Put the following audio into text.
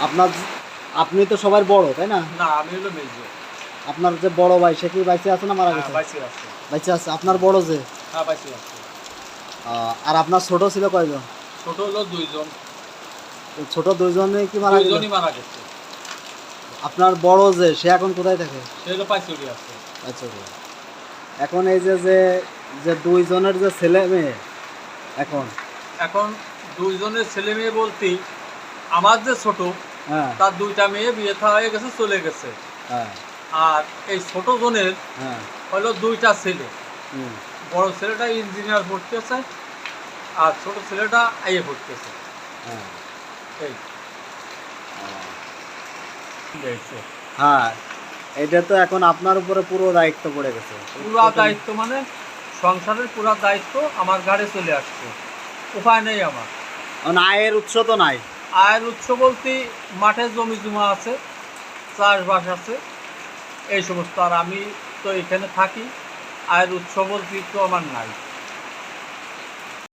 আপনার আপনি তো সবার বড়, তাই না? না, আমি হলো মেজো। আপনার যে বড় ভাই সে কি বাইচে আছে না মারা হ্যাঁ, গেছে? বাইসে আছে। বাইচে আছে। আপনার বড় যে হ্যাঁ, বাইসে আছে। আর আপনার ছোট ছিল কয়জন? ছোট হলো ২ জন। তো ছোট দুইজনে কি মারা ২ গেল? জনই মারা গেছে। আপনার বড় যে সে এখন কোথায় থাকে? সে হলো পাইচুরি আছে। আচ্ছা। এখন এই যে যে যে দুইজনের যে ছেলে মেয়ে এখন, এখন ২ জনের ছেলে মেয়ে বলতে আমার যে ছোট, হ্যাঁ তার ২ টা মেয়ে বিয়ে থা হয়ে গেছে, চলে গেছে। হ্যাঁ আর এই ছোট জনের হ্যাঁ হলো ২ টা ছেলে। হুম, বড় ছেলেটা ইঞ্জিনিয়ার পড়তেছে আর ছোট ছেলেটা আইএ পড়তেছে। হ্যাঁ এই হয়েছে। হ্যাঁ, এটা তো এখন আপনার উপরে পুরো দায়িত্ব পড়ে গেছে। পুরা দায়িত্ব মানে সংসারের পুরা দায়িত্ব আমার ঘাড়ে চলে আসছে। উপায় নেই আমার। এখন আয়ের উৎস তো নাই। আয়ের উৎস বলতে মাঠে জমি জমা আছে, চাষবাস আছে, এই সমস্ত। আর আমি তো এখানে থাকি, আয়ের উৎস বলতে তো আমার নাই।